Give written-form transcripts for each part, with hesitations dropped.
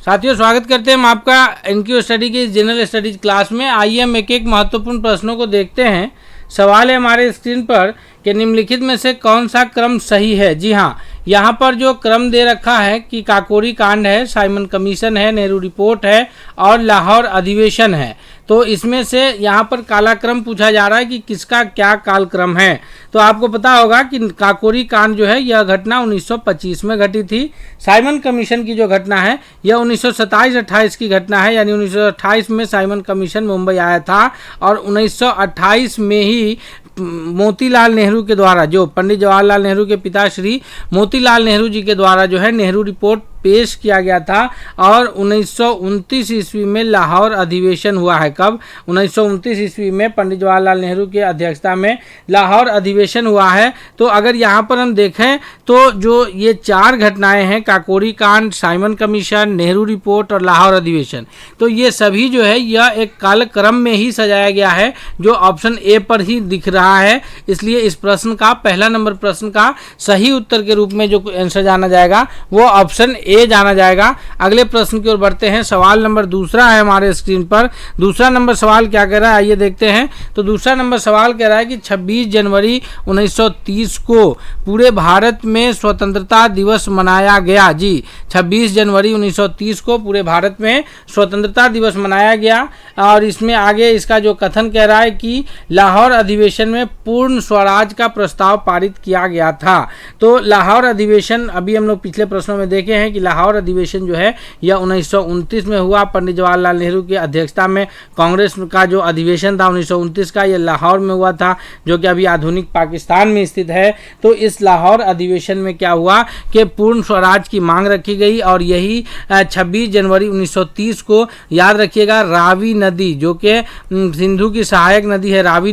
साथियों, स्वागत करते हैं हम आपका एनक्यू स्टडी की जनरल स्टडीज क्लास में। आइए हम एक एक महत्वपूर्ण प्रश्नों को देखते हैं। सवाल है हमारे स्क्रीन पर कि निम्नलिखित में से कौन सा क्रम सही है। जी हाँ, यहाँ पर जो क्रम दे रखा है कि काकोरी कांड है, साइमन कमीशन है, नेहरू रिपोर्ट है और लाहौर अधिवेशन है। तो इसमें से यहाँ पर कालक्रम पूछा जा रहा है कि किसका क्या कालक्रम है। तो आपको पता होगा कि काकोरी कांड जो है यह घटना 1925 में घटी थी। साइमन कमीशन की जो घटना है यह 1927-28 की घटना है, यानी 1928 में साइमन कमीशन मुंबई आया था और 1928 में ही मोतीलाल नेहरू के द्वारा, जो पंडित जवाहरलाल नेहरू के पिता श्री मोतीलाल नेहरू जी के द्वारा जो है नेहरू रिपोर्ट पेश किया गया था और 1929 ईस्वी में लाहौर अधिवेशन हुआ है। कब? 1929 ईस्वी में पंडित जवाहरलाल नेहरू की अध्यक्षता में लाहौर अधिवेशन हुआ है। तो अगर यहाँ पर हम देखें तो जो ये चार घटनाएं हैं, काकोरी कांड, साइमन कमीशन, नेहरू रिपोर्ट और लाहौर अधिवेशन, तो ये सभी जो है यह एक कालक्रम में ही सजाया गया है जो ऑप्शन ए पर ही दिख रहा है। इसलिए इस प्रश्न का पहला नंबर प्रश्न का सही उत्तर के रूप में जो आंसर जाना जाएगा वो ऑप्शन ए जाना जाएगा। अगले प्रश्न की ओर बढ़ते हैं। सवाल नंबर दूसरा है हमारे स्क्रीन पर। दूसरा नंबर सवाल क्या कह रहा है, आइए देखते हैं। तो दूसरा नंबर सवाल कह रहा है कि 26 जनवरी 1930 को पूरे भारत में स्वतंत्रता दिवस मनाया गया। जी, 26 जनवरी 1930 को पूरे भारत में स्वतंत्रता दिवस मनाया गया और इसमें आगे इसका जो कथन कह रहा है कि लाहौर अधिवेशन में पूर्ण स्वराज का प्रस्ताव पारित किया गया था। तो लाहौर अधिवेशन अभी हम लोग पिछले प्रश्नों में देखे हैं कि लाहौर अधिवेशन जो है यह 1929 में हुआ। पंडित जवाहरलाल नेहरू की अध्यक्षता में कांग्रेस का जो अधिवेशन था 1929 का, यह लाहौर में हुआ था, जो कि अभी आधुनिक पाकिस्तान में स्थित है। तो इस लाहौर अधिवेशन में क्या हुआ कि पूर्ण स्वराज की मांग रखी गई और यही 26 जनवरी 1930 को, याद रखिएगा, रावी नदी जो कि सिंधु की सहायक नदी है, रावी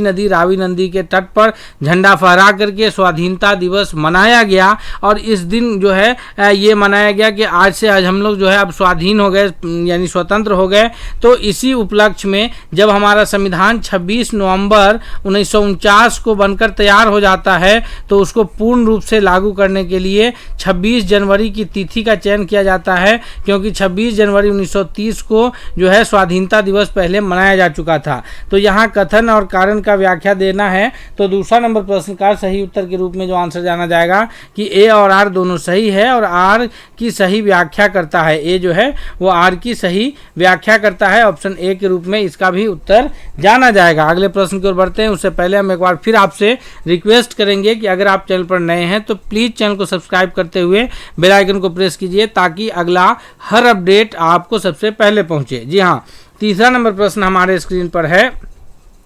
नदी के तट पर झंडा फहरा करके स्वाधीनता दिवस मनाया गया। और इस दिन जो है ये मनाया गया कि आज से आज हम लोग जो है अब स्वाधीन हो गए, यानी स्वतंत्र हो गए। तो इसी उपलक्ष्य में जब हमारा संविधान 26 नवंबर 1949 को बनकर तैयार हो जाता है तो उसको पूर्ण रूप से लागू करने के लिए 26 जनवरी की तिथि का चयन किया जाता है, क्योंकि 26 जनवरी 1930 को जो है स्वाधीनता दिवस पहले मनाया जा चुका था। तो यहाँ कथन और कारण का व्याख्या देना है। तो दूसरा नंबर प्रश्न का सही उत्तर के रूप में जो आंसर जाना जाएगा कि ए और आर दोनों सही है और आर की सही व्याख्या करता है। ए जो है वो आर की सही व्याख्या करता है। ऑप्शन ए के रूप में इसका भी उत्तर जाना जाएगा। अगले प्रश्न की ओर बढ़ते हैं। उससे पहले हम एक बार फिर आपसे रिक्वेस्ट करेंगे कि अगर आप चैनल पर नए हैं तो प्लीज़ चैनल को सब्सक्राइब करते हुए बेल आइकन को प्रेस कीजिए ताकि अगला हर अपडेट आपको सबसे पहले पहुंचे। जी हाँ, तीसरा नंबर प्रश्न हमारे स्क्रीन पर है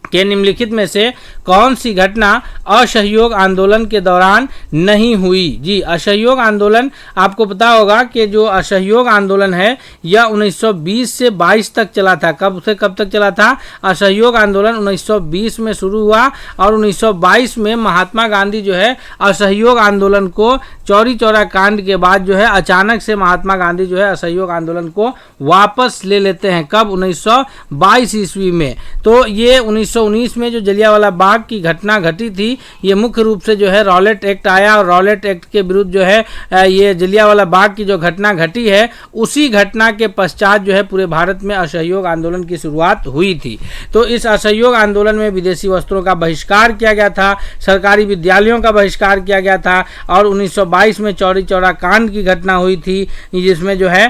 कि निम्नलिखित में से कौन सी घटना असहयोग आंदोलन के दौरान नहीं हुई। जी, असहयोग आंदोलन, आपको पता होगा कि जो असहयोग आंदोलन है यह 1920 से 22 तक चला था। कब से कब तक चला था? असहयोग आंदोलन 1920 में शुरू हुआ और 1922 में महात्मा गांधी जो है असहयोग आंदोलन को, चौरी चौरा कांड के बाद जो है अचानक से महात्मा गांधी जो है असहयोग आंदोलन को वापस ले लेते हैं। कब? 1922 ईस्वी में। तो ये 1919 में जो जलियांवाला बाग की घटना घटी थी, ये मुख्य रूप से जो है रॉलेट एक्ट आया और रॉलेट एक्ट के विरुद्ध जो है ये जलियांवाला बाग की जो घटना घटी है, उसी घटना के पश्चात जो है पूरे भारत में असहयोग आंदोलन की शुरुआत हुई थी। तो इस असहयोग आंदोलन में विदेशी वस्त्रों का बहिष्कार किया गया था, सरकारी विद्यालयों का बहिष्कार किया गया था और 1922 में चौरी चौरा कांड की घटना हुई थी, जिसमें जो है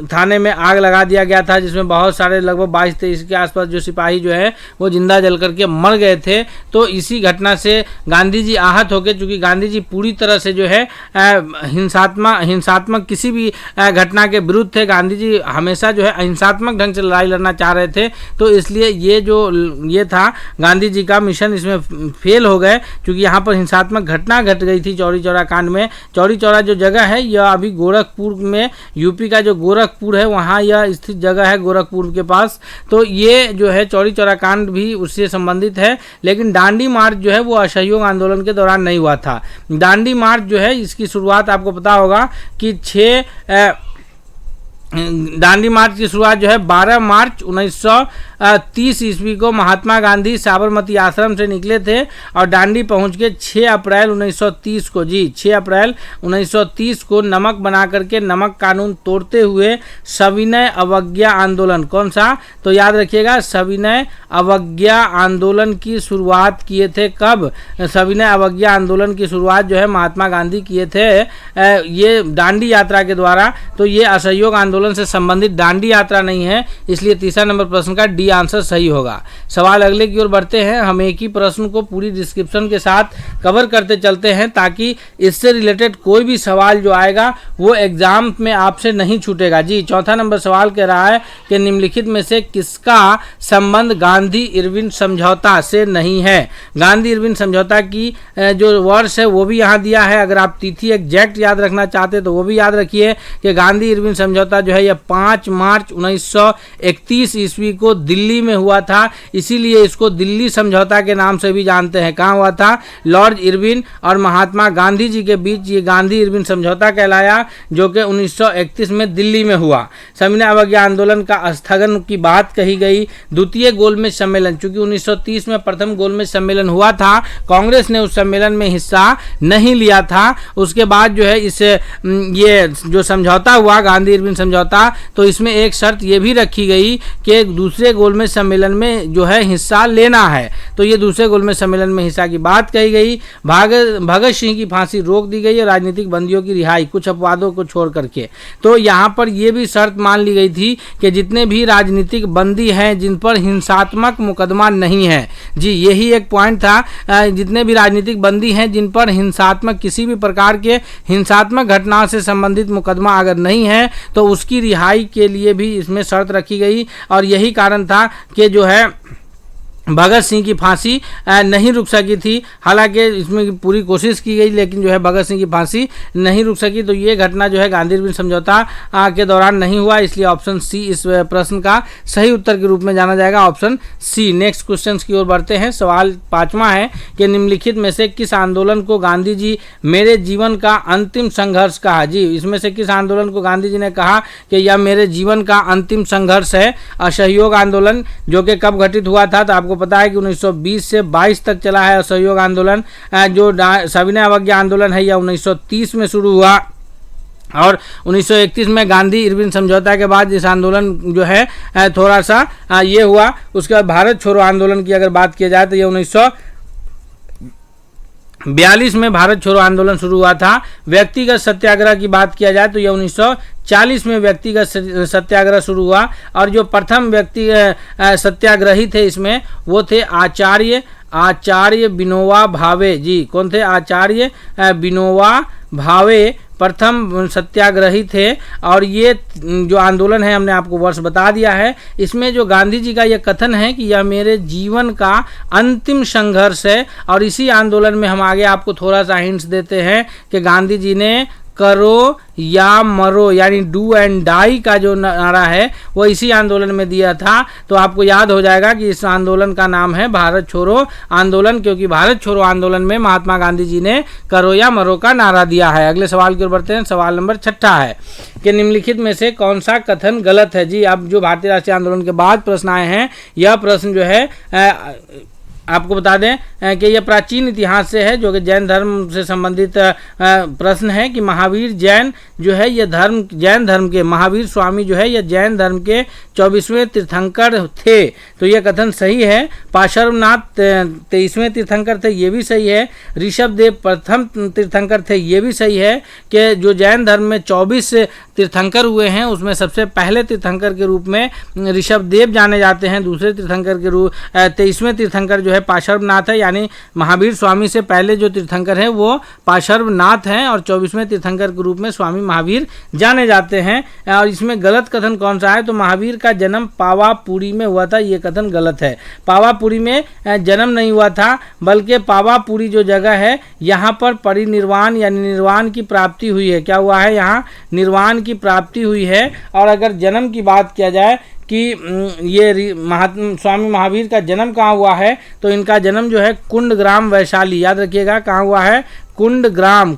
थाने में आग लगा दिया गया था, जिसमें बहुत सारे लगभग 22-23 के आसपास जो सिपाही जो है वो जिंदा जल करके मर गए थे। तो इसी घटना से गांधी जी आहत हो गए, चूँकि गांधी जी पूरी तरह से जो है हिंसात्मक किसी भी घटना के विरुद्ध थे। गांधी जी हमेशा जो है अहिंसात्मक ढंग से लड़ाई लड़ना चाह रहे थे। तो इसलिए ये था गांधी जी का मिशन, इसमें फेल हो गए, क्योंकि यहाँ पर हिंसात्मक घटना घट गई थी चौरी चौरा कांड में। चौरी चौरा जो जगह है यह अभी गोरखपुर में, यूपी का जो गोरखपुर है वहाँ यह स्थित जगह है, गोरखपुर के पास। तो ये जो है चौरी चौरा कांड भी उससे संबंधित है। लेकिन दांडी मार्च जो है वो असहयोग आंदोलन के दौरान नहीं हुआ था। दांडी मार्च जो है इसकी शुरुआत आपको पता होगा कि दांडी मार्च की शुरुआत जो है 12 मार्च 1930 ईस्वी को महात्मा गांधी साबरमती आश्रम से निकले थे और दांडी पहुंच के 6 अप्रैल 1930 को, जी 6 अप्रैल 1930 को नमक बना करके नमक कानून तोड़ते हुए सविनय अवज्ञा आंदोलन, कौन सा, तो याद रखिएगा सविनय अवज्ञा आंदोलन की शुरुआत किए थे। कब? सविनय अवज्ञा आंदोलन की शुरुआत जो है महात्मा गांधी किए थे ये दांडी यात्रा के द्वारा। तो ये असहयोग आंदोलन से संबंधित दांडी यात्रा नहीं है, इसलिए तीसरा नंबर प्रश्न का डी आंसर सही होगा। सवाल अगले की ओर बढ़ते हैं। हम एक ही प्रश्न को पूरी डिस्क्रिप्शन के साथ कवर करते चलते हैं ताकि इससे रिलेटेड कोई भी सवाल जो आएगा वो एग्जाम में आपसे नहीं छूटेगा। जी चौथा नंबर सवाल कह रहा है कि निम्नलिखित में से किसका संबंध गांधी इरविन समझौता से नहीं है। गांधी इरविन समझौता की जो वर्ष है वो भी यहाँ दिया है। अगर आप तिथि एग्जैक्ट याद रखना चाहते हैं तो वो भी याद रखिए कि गांधी इरविन समझौता जो है यह 5 मार्च 1931 ईस्वी को दिल्ली में हुआ था, इसीलिए इसको दिल्ली समझौता के नाम से भी जानते हैं। कहाँ हुआ था? लॉर्ड इरविन और महात्मा गांधी जी के बीच ये गांधी इरविन समझौता कहलाया, जो कि 1931 में दिल्ली में हुआ। सविनय अवज्ञा आंदोलन का स्थगन की बात कही गई। द्वितीय गोलमेज सम्मेलन, चूंकि 1930 में प्रथम गोलमेज सम्मेलन हुआ था, कांग्रेस ने उस सम्मेलन में हिस्सा नहीं लिया था। उसके बाद जो है ये जो समझौता हुआ गांधी इरविन समझौता, तो इसमें एक शर्त ये भी रखी गई कि दूसरे गोलमेज सम्मेलन में जो है हिस्सा लेना है। तो ये दूसरे गोलमेज सम्मेलन में हिस्सा की बात कही गई। भगत सिंह की फांसी रोक दी गई और राजनीतिक बंदियों की रिहाई, कुछ अपवादों को छोड़ करके। तो यहाँ पर यह भी शर्त मान ली गई थी कि जितने भी राजनीतिक बंदी हैं जिन पर हिंसात्मक मुकदमा नहीं है, जी यही एक पॉइंट था, जितने भी राजनीतिक बंदी हैं जिन पर हिंसात्मक किसी भी प्रकार के हिंसात्मक घटना से संबंधित मुकदमा अगर नहीं है तो उसकी रिहाई के लिए भी इसमें शर्त रखी गई। और यही कारण था कि जो है भगत सिंह की फांसी नहीं रुक सकी थी। हालांकि इसमें पूरी कोशिश की गई लेकिन जो है भगत सिंह की फांसी नहीं रुक सकी। तो ये घटना जो है गांधी इरविन समझौता के दौरान नहीं हुआ, इसलिए ऑप्शन सी इस प्रश्न का सही उत्तर के रूप में जाना जाएगा, ऑप्शन सी। नेक्स्ट क्वेश्चन की ओर बढ़ते हैं। सवाल 5वां है कि निम्नलिखित में से किस आंदोलन को गांधी जी मेरे जीवन का अंतिम संघर्ष कहा। जी इसमें से किस आंदोलन को गांधी जी ने कहा कि यह मेरे जीवन का अंतिम संघर्ष है। असहयोग आंदोलन, जो कि कब घटित हुआ था, तो आपको पता है कि 1920 से 22 तक चला है असहयोग आंदोलन। जो सविनय अवज्ञा आंदोलन है यह 1930 में शुरू हुआ और 1931 में गांधी इरविन समझौता के बाद इस आंदोलन जो है थोड़ा सा ये हुआ। उसके बाद भारत छोड़ो आंदोलन की अगर बात की जाए तो यह 1942 में भारत छोड़ो आंदोलन शुरू हुआ था। व्यक्तिगत सत्याग्रह की बात किया जाए तो यह 1940 में व्यक्तिगत सत्याग्रह शुरू हुआ और जो प्रथम व्यक्ति सत्याग्रही थे इसमें वो थे आचार्य विनोबा भावे। जी कौन थे? आचार्य विनोबा भावे प्रथम सत्याग्रही थे। और ये जो आंदोलन है हमने आपको वर्ष बता दिया है। इसमें जो गांधी जी का यह कथन है कि यह मेरे जीवन का अंतिम संघर्ष है। और इसी आंदोलन में हम आगे आपको थोड़ा सा हिंट्स देते हैं कि गांधी जी ने करो या मरो यानी डू एंड डाई का जो नारा है वो इसी आंदोलन में दिया था। तो आपको याद हो जाएगा कि इस आंदोलन का नाम है भारत छोड़ो आंदोलन, क्योंकि भारत छोड़ो आंदोलन में महात्मा गांधी जी ने करो या मरो का नारा दिया है। अगले सवाल की ओर बढ़ते हैं। सवाल नंबर 6 है कि निम्नलिखित में से कौन सा कथन गलत है। जी अब जो भारतीय राष्ट्रीय आंदोलन के बाद प्रश्न आए हैं, यह प्रश्न जो है आपको बता दें कि यह प्राचीन इतिहास से है, जो कि जैन धर्म से संबंधित प्रश्न है कि महावीर जैन जो है यह जैन धर्म के महावीर स्वामी जो है यह जैन धर्म के 24वें तीर्थंकर थे। तो यह कथन सही है। पार्श्वनाथ 23वें तीर्थंकर थे, ये भी सही है। ऋषभदेव प्रथम तीर्थंकर थे, ये भी सही है कि जो जैन धर्म में 24 तीर्थंकर हुए हैं उसमें सबसे पहले तीर्थंकर के रूप में ऋषभदेव जाने जाते हैं। दूसरे तीर्थंकर के रूप 23वें तीर्थंकर जो है पार्श्वनाथ है, यानी महावीर स्वामी से पहले जो तीर्थंकर हैं वो पार्श्वनाथ हैं और 24वें तीर्थंकर के रूप में स्वामी महावीर जाने जाते हैं। और इसमें गलत कथन कौन सा है, तो महावीर का जन्म पावापुरी में हुआ था, ये कथन गलत है। पावापुरी में जन्म नहीं हुआ था, बल्कि पावापुरी जो जगह है यहाँ पर परिनिर्वाण यानी निर्वाण की प्राप्ति हुई है। क्या हुआ है? यहाँ निर्वाण की प्राप्ति हुई है। और अगर जन्म की बात किया जाए कि ये महात्मा स्वामी महावीर का जन्म कहाँ हुआ है, तो इनका जन्म जो है कुंडग्राम वैशाली, याद रखिएगा कहाँ हुआ है, कुंडग्राम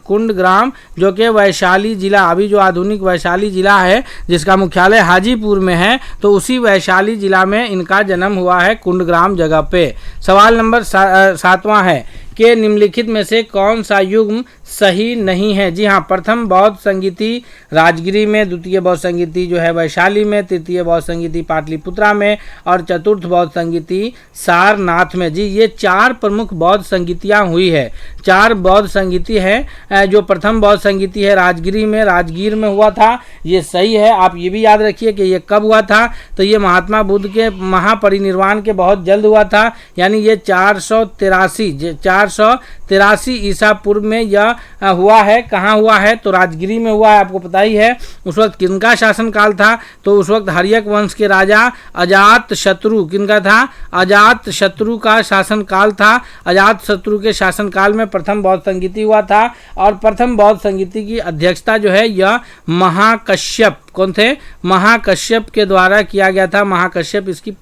जो कि वैशाली जिला, अभी जो आधुनिक वैशाली जिला है जिसका मुख्यालय हाजीपुर में है, तो उसी वैशाली जिला में इनका जन्म हुआ है, कुंडग्राम जगह पे। सवाल नंबर 7वां है कि निम्नलिखित में से कौन सा युग्म सही नहीं है। जी हाँ, प्रथम बौद्ध संगीति राजगिरी में, द्वितीय बौद्ध संगीति जो है वैशाली में, तृतीय बौद्ध संगीति पाटलिपुत्रा में और चतुर्थ बौद्ध संगीति सारनाथ में। जी, ये 4 प्रमुख बौद्ध संगीतियाँ हुई है। 4 बौद्ध संगीति है। जो प्रथम बौद्ध संगीति है राजगिरी में, राजगीर में हुआ था, ये सही है। आप ये भी याद रखिए कि ये कब हुआ था, तो ये महात्मा बुद्ध के महापरिनिर्वाण के बहुत जल्द हुआ था, यानी ये 483 ईसा पूर्व में यह हुआ है। कहाँ हुआ है, तो राजगिरी में हुआ है, आपको पता ही है। उस वक्त किनका शासनकाल था, तो उस वक्त हर्यक वंश के राजा अजातशत्रु, किनका था, अजातशत्रु का शासनकाल था। अजातशत्रु के शासनकाल में प्रथम बौद्ध संगीति हुआ था और प्रथम बौद्ध संगीति की अध्यक्षता जो है यह महाकश्यप, कौन थे, महाकश्यप के द्वारा किया गया था। महाकश्यप इसकी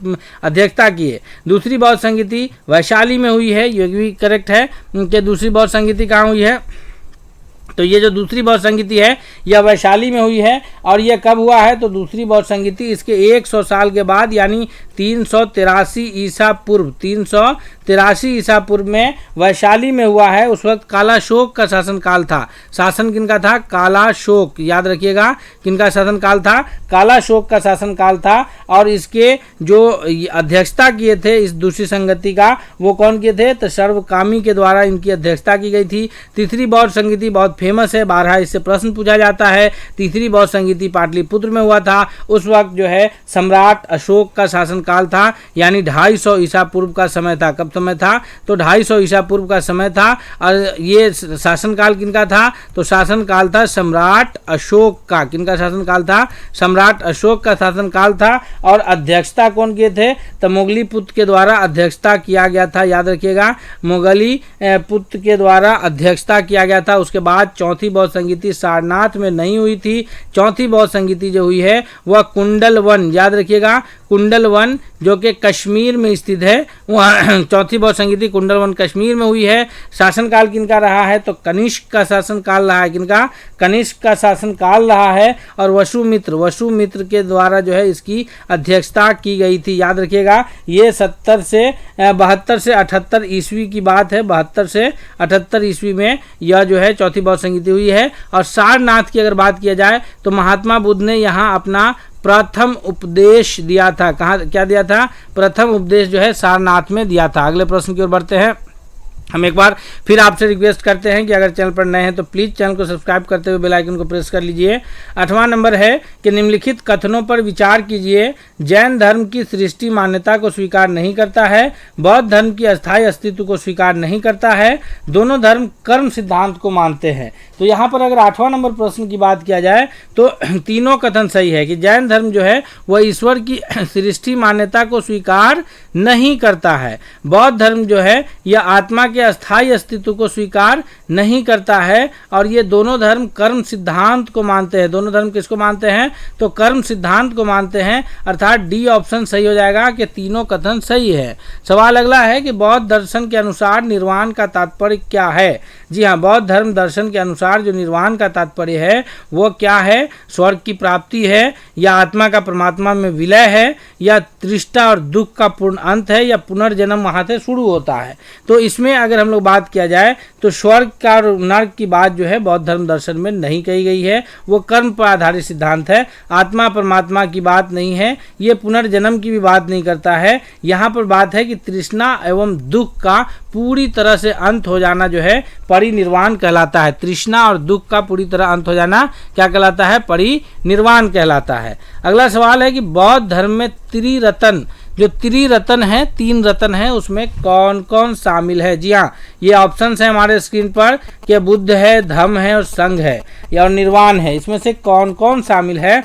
अध्यक्षता की है। दूसरी बौद्ध संगीति वैशाली में हुई है, ये भी करेक्ट है कि दूसरी बौद्ध संगीति कहाँ हुई है, तो ये जो दूसरी बौद्ध संगीति है यह वैशाली में हुई है। और यह कब हुआ है, तो दूसरी बौद्ध संगीति इसके 100 साल के बाद, यानी 383 ईसा पूर्व, 383 ईसा पूर्व में वैशाली में हुआ है। उस वक्त कालाशोक का शासनकाल था। शासन किनका था, कालाशोक, याद रखिएगा किनका शासनकाल था, कालाशोक का शासनकाल था। और इसके जो अध्यक्षता किए थे इस दूसरी संगति का, वो कौन किए थे, तो सर्वकामी के द्वारा इनकी अध्यक्षता की गई थी। तीसरी बौद्ध संगीति बहुत फेमस है, 12 इससे प्रश्न पूछा जाता है। तीसरी बौद्ध संगीति पाटलिपुत्र में हुआ था। उस वक्त जो है सम्राट अशोक का शासनकाल था, यानी 250 ईसा पूर्व का समय था। कब समय था, तो 250 ईसा पूर्व का समय था। और ये शासनकाल किनका था, तो शासनकाल था सम्राट अशोक का। किनका शासनकाल था, सम्राट अशोक का शासनकाल था। और अध्यक्षता कौन किए थे, तो मुगली पुत्र के द्वारा अध्यक्षता किया गया था। याद रखिएगा, मुगली पुत्र के द्वारा अध्यक्षता किया गया था। उसके बाद चौथी बौद्ध संगीति सारनाथ में नहीं हुई थी। चौथी बौद्ध संगीति जो हुई है वह कुंडलवन, याद रखिएगा कुंडलवन जो कि कश्मीर में स्थित है, वह चौथी बौद्ध संगीति कुंडलवन कश्मीर में हुई है। शासनकाल किनका रहा है, तो कनिष्क का शासनकाल रहा है। किनका, कनिष्क का शासनकाल रहा है। और वसुमित्र के द्वारा जो है इसकी अध्यक्षता की गई थी। याद रखिएगा, ये 72 से 78 ईस्वी की बात है। 72 से 78 ईस्वी में यह जो है चौथी बौद्ध संगीति हुई है। और सारनाथ की अगर बात किया जाए तो महात्मा बुद्ध ने यहाँ अपना प्रथम उपदेश दिया था। कहाँ, क्या दिया था, प्रथम उपदेश जो है सारनाथ में दिया था। अगले प्रश्न की ओर बढ़ते हैं। हम एक बार फिर आपसे रिक्वेस्ट करते हैं कि अगर चैनल पर नए हैं तो प्लीज़ चैनल को सब्सक्राइब करते हुए बेल आइकन को प्रेस कर लीजिए। 8वां नंबर है कि निम्नलिखित कथनों पर विचार कीजिए। जैन धर्म की सृष्टि मान्यता को स्वीकार नहीं करता है, बौद्ध धर्म की अस्थायी अस्तित्व को स्वीकार नहीं करता है, दोनों धर्म कर्म सिद्धांत को मानते हैं। तो यहाँ पर अगर 8वां नंबर प्रश्न की बात किया जाए तो तीनों कथन सही है कि जैन धर्म जो है वह ईश्वर की सृष्टि मान्यता को स्वीकार नहीं करता है, बौद्ध धर्म जो है यह आत्मा के अस्थायी अस्तित्व को स्वीकार नहीं करता है, और ये दोनों धर्म कर्म सिद्धांत को मानते हैं। दोनों धर्म किसको मानते हैं, तो कर्म सिद्धांत को मानते हैं। अर्थात डी ऑप्शन सही हो जाएगा कि तीनों कथन सही है। सवाल अगला है कि बौद्ध दर्शन के अनुसार निर्वाण का तात्पर्य क्या है। जी हाँ, बौद्ध धर्म दर्शन के अनुसार जो निर्वाण का तात्पर्य है वो क्या है, स्वर्ग की प्राप्ति है, या आत्मा का परमात्मा में विलय है, या तृष्णा और दुख का पूर्ण अंत है, या पुनर्जन्म वहाँ से शुरू होता है। तो इसमें अगर हम लोग बात किया जाए तो स्वर्ग का और नर्क की बात जो है बौद्ध धर्म दर्शन में नहीं कही गई है, वो कर्म पर आधारित सिद्धांत है। आत्मा परमात्मा की बात नहीं है, ये पुनर्जन्म की भी बात नहीं करता है। यहाँ पर बात है कि तृष्णा एवं दुख का पूरी तरह से अंत हो जाना जो है परिनिर्वाण कहलाता है। तृष्णा और दुख का पूरी तरह अंत हो जाना क्या कहलाता है, परिनिर्वाण कहलाता है। अगला सवाल है कि बौद्ध धर्म में त्रिरत्न, जो त्रिरत्न है, 3 रत्न है, उसमें कौन कौन शामिल है। जी हाँ, ये ऑप्शन है हमारे स्क्रीन पर कि बुद्ध है, धम्म है और संघ है, या और निर्वाण है। इसमें से कौन कौन शामिल है।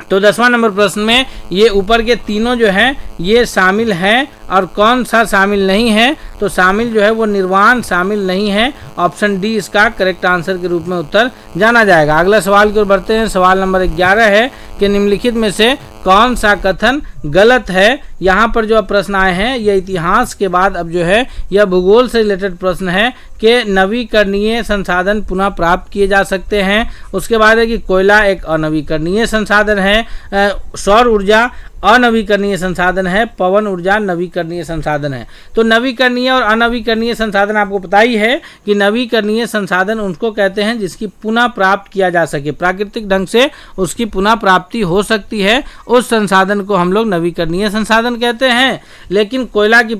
तो 10वां नंबर प्रश्न में ये ऊपर के तीनों जो हैं ये शामिल हैं, और कौन सा शामिल नहीं है, तो शामिल जो है वो निर्वाण शामिल नहीं है। ऑप्शन डी इसका करेक्ट आंसर के रूप में उत्तर जाना जाएगा। अगला सवाल की ओर बढ़ते हैं। सवाल नंबर 11 है कि निम्नलिखित में से कौन सा कथन गलत है। यहाँ पर जो प्रश्न आए हैं यह इतिहास के बाद अब जो है यह भूगोल से रिलेटेड प्रश्न है कि नवीकरणीय संसाधन पुनः प्राप्त किए जा सकते हैं। उसके बाद है कि कोयला एक अनवीकरणीय संसाधन है, सौर ऊर्जा अनवीकरणीय संसाधन है, पवन ऊर्जा नवीकरणीय संसाधन है। तो नवीकरणीय और अनवीकरणीय संसाधन आपको पता ही है कि नवीकरणीय संसाधन उनको कहते हैं जिसकी पुनः प्राप्त किया जा सके, प्राकृतिक ढंग से उसकी पुनः प्राप्ति हो सकती है, उस संसाधन को हम लोग नवीकरणीय संसाधन कहते हैं। लेकिन कोयला की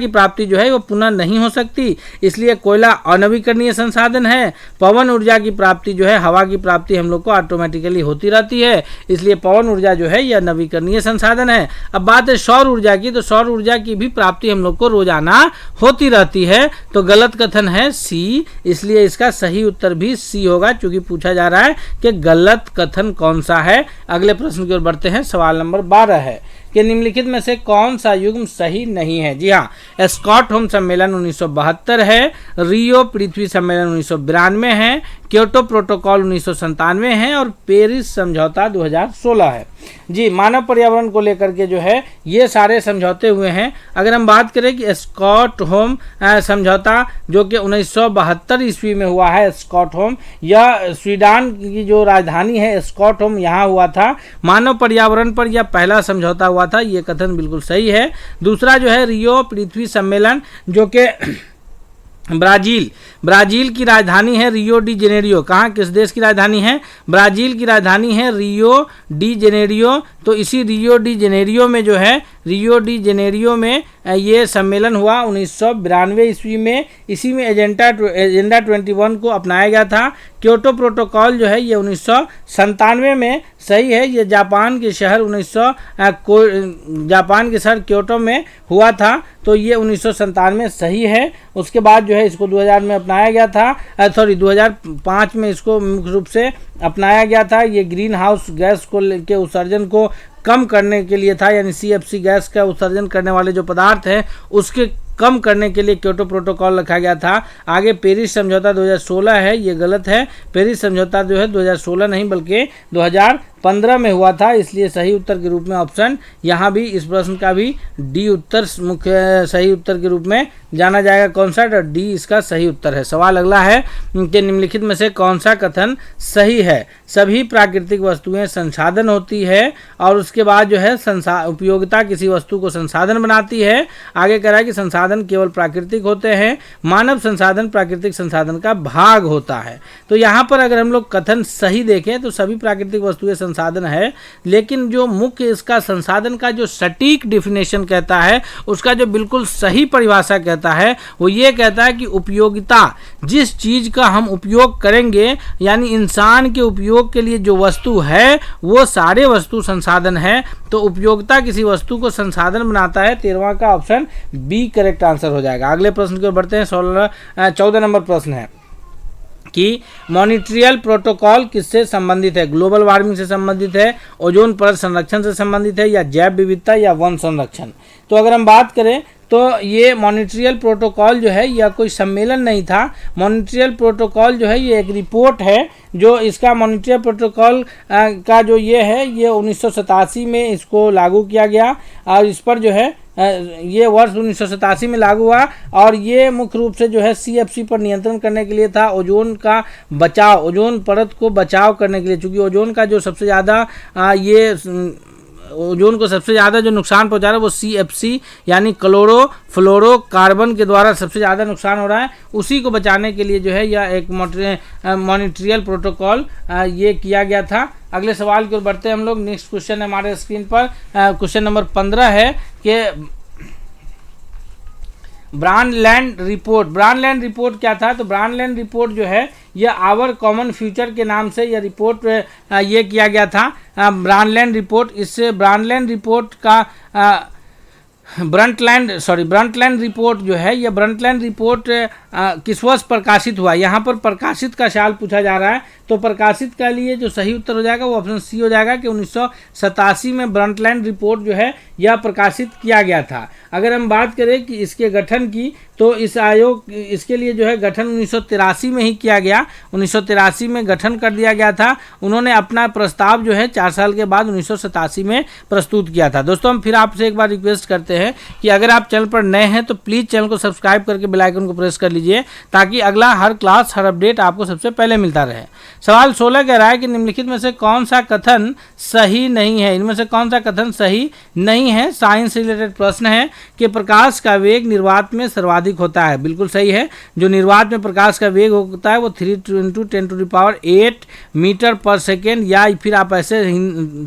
प्राप्ति जो है वो पुनः नहीं हो सकती, इसलिए कोयला अनवीकरणीय संसाधन है। पवन ऊर्जा की प्राप्ति जो है, हवा की प्राप्ति हम लोग को ऑटोमेटिकली होती रहती है, इसलिए पवन ऊर्जा जो है यह नवीकरणीय संसाधन है। अब बात है सौर ऊर्जा की, तो सौर ऊर्जा की भी प्राप्ति हम लोग को रोजाना होती रहती है। तो गलत कथन है सी, इसलिए इसका सही उत्तर भी सी होगा, क्योंकि पूछा जा रहा है कि गलत कथन कौन सा है। अगले प्रश्न की ओर बढ़ते हैं। सवाल नंबर 12 है कि निम्नलिखित में से कौन सा युग्म सही नहीं है। जी हाँ, स्टॉकहोम सम्मेलन 1972 है, रियो पृथ्वी सम्मेलन 1992 है, क्योटो प्रोटोकॉल 1997 है और पेरिस समझौता 2016 है। जी, मानव पर्यावरण को लेकर के जो है ये सारे समझौते हुए हैं। अगर हम बात करें कि स्टॉकहोम समझौता जो कि 1972 ईस्वी में हुआ है, स्टॉकहोम यह स्वीडन की जो राजधानी है स्टॉकहोम यहाँ हुआ था। मानव पर्यावरण पर यह पहला समझौता हुआ था, ये कथन बिल्कुल सही है। दूसरा जो है रियो पृथ्वी सम्मेलन जो कि ब्राजील की राजधानी है रियो डी जेनेरियो। कहाँ, किस देश की राजधानी है? ब्राजील की राजधानी है रियो डी जेनेरियो। तो इसी रियो डी जेनेरियो में जो है, रियो डी जेनेरियो में ये सम्मेलन हुआ 1992 ईस्वी में। इसी में एजेंडा 21 को अपनाया गया था। क्योटो प्रोटोकॉल जो है ये 1997 में सही है। ये जापान के शहर क्योटो में हुआ था, तो ये 1997 सही है। उसके बाद जो है इसको 2000 में अपनाया गया था, 2005 में इसको मुख्य रूप से अपनाया गया था। ये ग्रीन हाउस गैस के उत्सर्जन को कम करने के लिए था, यानी CFC गैस का उत्सर्जन करने वाले जो पदार्थ हैं उसके कम करने के लिए क्योटो प्रोटोकॉल रखा गया था। आगे पेरिस समझौता 2016 है, ये गलत है। पेरिस समझौता जो है 2016 नहीं बल्कि 2015 में हुआ था, इसलिए सही उत्तर के रूप में ऑप्शन यहाँ भी इस प्रश्न का भी डी उत्तर मुख्य सही उत्तर के रूप में जाना जाएगा। कौन सा? डी इसका सही उत्तर है। सवाल अगला है कि निम्नलिखित में से कौन सा कथन सही है। सभी प्राकृतिक वस्तुएं संसाधन होती है और उसके बाद जो है उपयोगिता किसी वस्तु को संसाधन बनाती है। आगे कह रहा है कि संसाधन केवल प्राकृतिक होते हैं, मानव संसाधन प्राकृतिक संसाधन का भाग होता है। तो यहाँ पर अगर हम लोग कथन सही देखें तो सभी प्राकृतिक वस्तुएं संसाधन है, लेकिन जो मुख्य इसका संसाधन का जो सटीक डिफिनेशन कहता है, उसका जो बिल्कुल सही परिभाषा कहता है, वो ये कहता है कि उपयोगिता, जिस चीज का हम उपयोग करेंगे, यानी इंसान के उपयोग के लिए जो वस्तु है वो सारे वस्तु संसाधन है। तो उपयोगिता किसी वस्तु को संसाधन बनाता है। 13वां का ऑप्शन बी करेक्ट आंसर हो जाएगा। अगले प्रश्न की ओर बढ़ते हैं। 14 नंबर प्रश्न है कि मॉन्ट्रियल प्रोटोकॉल किससे संबंधित है? ग्लोबल वार्मिंग से संबंधित है, ओजोन परत संरक्षण से संबंधित है, या जैव विविधता या वन संरक्षण? तो अगर हम बात करें तो ये मॉन्ट्रियल प्रोटोकॉल जो है यह कोई सम्मेलन नहीं था। मॉन्ट्रियल प्रोटोकॉल जो है ये एक रिपोर्ट है। जो इसका मॉन्ट्रियल प्रोटोकॉल का जो ये है, ये 1987 में इसको लागू किया गया और इस पर जो है ये वर्ष 1987 में लागू हुआ और ये मुख्य रूप से जो है CFC पर नियंत्रण करने के लिए था। ओजोन का बचाव, ओजोन परत को बचाव करने के लिए, चूँकि ओजोन का जो सबसे ज़्यादा ओजोन को सबसे ज़्यादा जो नुकसान पहुंचा रहा है वो CFC यानी क्लोरोफ्लोरोकार्बन के द्वारा सबसे ज़्यादा नुकसान हो रहा है। उसी को बचाने के लिए जो है यह एक मॉन्ट्रियल प्रोटोकॉल ये किया गया था। अगले सवाल की ओर बढ़ते हैं हम लोग। नेक्स्ट क्वेश्चन है हमारे स्क्रीन पर, क्वेश्चन नंबर 15 है कि ब्रांडलैंड रिपोर्ट क्या था? तो ब्रांडलैंड रिपोर्ट जो है यह आवर कॉमन फ्यूचर के नाम से यह रिपोर्ट ये किया गया था। ब्रांडलैंड रिपोर्ट, इससे ब्रांडलैंड रिपोर्ट का ब्रंटलैंड रिपोर्ट जो है, यह ब्रंटलैंड रिपोर्ट किस वर्ष प्रकाशित हुआ। यहाँ पर प्रकाशित का सवाल पूछा जा रहा है, तो प्रकाशित के लिए जो सही उत्तर हो जाएगा वो ऑप्शन सी हो जाएगा कि 1987 में ब्रंटलैंड रिपोर्ट जो है यह प्रकाशित किया गया था। अगर हम बात करें कि इसके गठन की, तो इस आयोग इसके लिए जो है गठन 1983 में ही किया गया, 1983 में गठन कर दिया गया था। उन्होंने अपना प्रस्ताव जो है 4 साल के बाद 1987 में प्रस्तुत किया था। दोस्तों हम फिर आपसे एक बार रिक्वेस्ट करते हैं कि अगर आप चैनल पर नए हैं तो प्लीज़ चैनल को सब्सक्राइब करके बेल आइकन को प्रेस कर लीजिए, ताकि अगला हर क्लास हर अपडेट आपको सबसे पहले मिलता रहे। सवाल 16 कह रहा है कि निम्नलिखित में से कौन सा कथन सही नहीं है। इनमें से कौन सा कथन सही नहीं है। साइंस से रिलेटेड प्रश्न है कि प्रकाश का वेग निर्वात में सर्वाधिक होता है। बिल्कुल सही है। जो निर्वात में प्रकाश का वेग होता है वो 3 × 10⁸ मीटर पर सेकेंड, या फिर आप ऐसे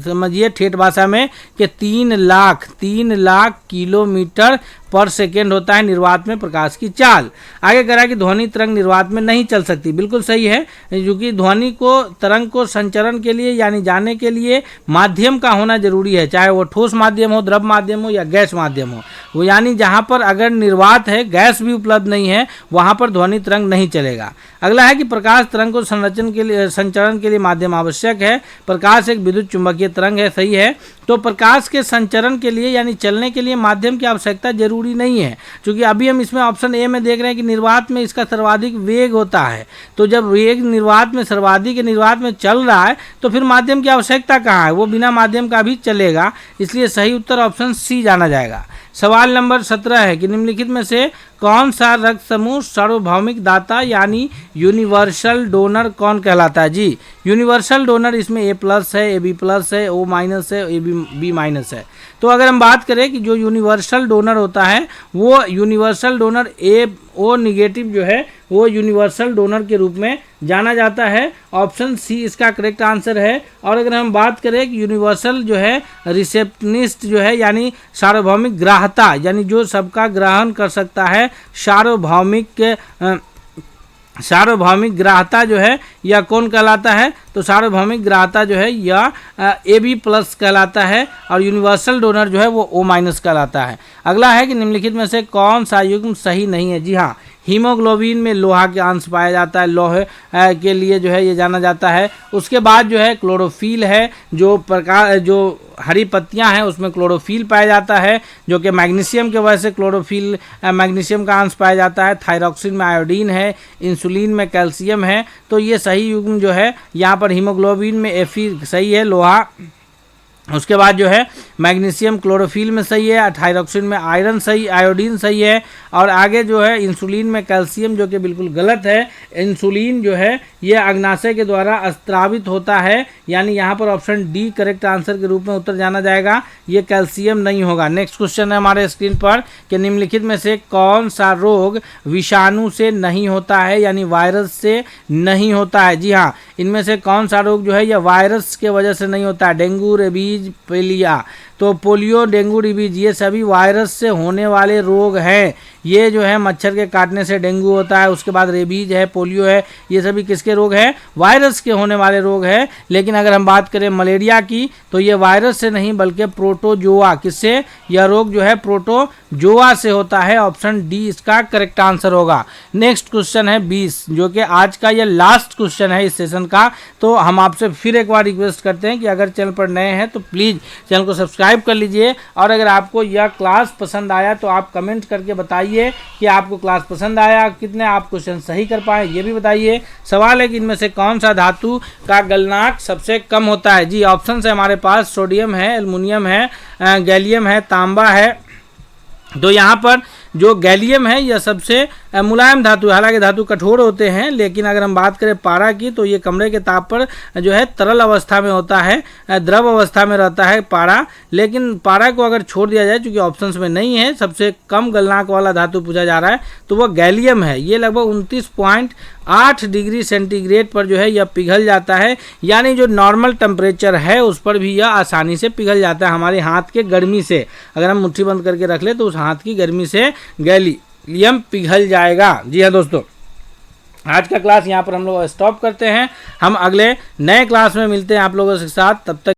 समझिए ठेठ भाषा में कि 3 लाख किलोमीटर पर सेकेंड होता है निर्वात में प्रकाश की चाल। आगे कह रहा है कि ध्वनि तरंग निर्वात में नहीं चल सकती। बिल्कुल सही है, क्योंकि ध्वनि को तरंग को संचरण के लिए यानी जाने के लिए माध्यम का होना जरूरी है, चाहे वो ठोस माध्यम हो, द्रव माध्यम हो या गैस माध्यम हो। वो यानी जहाँ पर अगर निर्वात है, गैस भी उपलब्ध नहीं है, वहाँ पर ध्वनि तरंग नहीं चलेगा। अगला है कि प्रकाश तरंग को संचरण के लिए माध्यम आवश्यक है। प्रकाश एक विद्युत चुंबकीय तरंग है। सही है। तो प्रकाश के संचरण के लिए यानी चलने के लिए माध्यम की आवश्यकता जरूरी नहीं है, क्योंकि अभी हम इसमें ऑप्शन ए में देख रहे हैं कि निर्वात में इसका सर्वाधिक वेग होता है। तो जब वेग निर्वात में सर्वाधिक निर्वात में चल रहा है तो फिर माध्यम की आवश्यकता कहाँ है, वो बिना माध्यम का भी चलेगा। इसलिए सही उत्तर ऑप्शन सी जाना जाएगा। सवाल नंबर 17 है कि निम्नलिखित में से कौन सा रक्त समूह सार्वभौमिक दाता यानी यूनिवर्सल डोनर कौन कहलाता है। जी यूनिवर्सल डोनर इसमें A+ है, AB+ है, O- है, B- है। तो अगर हम बात करें कि जो यूनिवर्सल डोनर होता है वो यूनिवर्सल डोनर O- जो है वो यूनिवर्सल डोनर के रूप में जाना जाता है। ऑप्शन सी इसका करेक्ट आंसर है। और अगर हम बात करें कि यूनिवर्सल जो है रिसेप्शनिस्ट जो है यानी सार्वभौमिक ग्राहता, यानी जो सबका ग्रहण कर सकता है, सार्वभौमिक ग्राहता जो है यह कौन कहलाता है। तो सार्वभौमिक ग्राहता जो है यह AB+ कहलाता है, और यूनिवर्सल डोनर जो है वो O- कहलाता है। अगला है कि निम्नलिखित में से कौन सा युग्म सही नहीं है। जी हाँ, हीमोग्लोबिन में लोहा के अंश पाया जाता है, लोहे के लिए जो है ये जाना जाता है। उसके बाद जो है क्लोरोफिल है, जो हरी पत्तियां हैं उसमें क्लोरोफिल पाया जाता है, जो कि मैग्नीशियम के वजह से मैग्नीशियम का अंश पाया जाता है। थायरॉक्सिन में आयोडीन है, इंसुलिन में कैल्शियम है। तो ये सही युग्म जो है यहाँ पर हीमोग्लोबिन में Fe सही है, लोहा। उसके बाद जो है मैग्नीशियम क्लोरोफिल में सही है, थायरॉक्सिन में आयरन सही, आयोडीन सही है। और आगे जो है इंसुलिन में कैल्शियम, जो कि बिल्कुल गलत है। इंसुलिन जो है ये अग्नाशय के द्वारा स्त्रावित होता है, यानी यहाँ पर ऑप्शन डी करेक्ट आंसर के रूप में उत्तर जाना जाएगा। ये कैल्शियम नहीं होगा। नेक्स्ट क्वेश्चन है हमारे स्क्रीन पर कि निम्नलिखित में से कौन सा रोग विषाणु से नहीं होता है, यानी वायरस से नहीं होता है। जी हाँ, इनमें से कौन सा रोग जो है यह वायरस के वजह से नहीं होता है। Dengue, rabies, polio. तो पोलियो, डेंगू, रेबीज ये सभी वायरस से होने वाले रोग हैं। ये जो है मच्छर के काटने से डेंगू होता है, उसके बाद रेबीज है, पोलियो है, ये सभी किसके रोग हैं, वायरस के होने वाले रोग हैं। लेकिन अगर हम बात करें मलेरिया की तो ये वायरस से नहीं बल्कि प्रोटोजोआ, किससे, यह रोग जो है प्रोटोजोआ से होता है। ऑप्शन डी इसका करेक्ट आंसर होगा। नेक्स्ट क्वेश्चन है 20, जो कि आज का ये लास्ट क्वेश्चन है इस सेशन का। तो हम आपसे फिर एक बार रिक्वेस्ट करते हैं कि अगर चैनल पर नए हैं तो प्लीज़ चैनल को सब्सक्राइब कर लीजिए, और अगर आपको यह क्लास पसंद आया तो आप कमेंट करके बताइए कि आपको क्लास पसंद आया, कितने आप क्वेश्चन सही कर पाए ये भी बताइए। सवाल है कि इनमें से कौन सा धातु का गलनांक सबसे कम होता है। जी ऑप्शन है हमारे पास सोडियम है, एल्युमिनियम है, गैलियम है, तांबा है। तो यहाँ पर जो गैलियम है यह सबसे मुलायम धातु है। हालांकि धातु कठोर होते हैं, लेकिन अगर हम बात करें पारा की तो ये कमरे के ताप पर जो है तरल अवस्था में होता है, द्रव अवस्था में रहता है पारा। लेकिन पारा को अगर छोड़ दिया जाए, चूंकि ऑप्शंस में नहीं है, सबसे कम गलनांक वाला धातु पूछा जा रहा है तो वह गैलियम है। ये लगभग 29.8 डिग्री सेंटीग्रेड पर जो है यह पिघल जाता है, यानी जो नॉर्मल टेम्परेचर है उस पर भी यह आसानी से पिघल जाता है हमारे हाथ के गर्मी से। अगर हम मुट्ठी बंद करके रख ले तो उस हाथ की गर्मी से गैलियम पिघल जाएगा। जी हाँ दोस्तों, आज का क्लास यहाँ पर हम लोग स्टॉप करते हैं। हम अगले नए क्लास में मिलते हैं आप लोगों के साथ। तब तक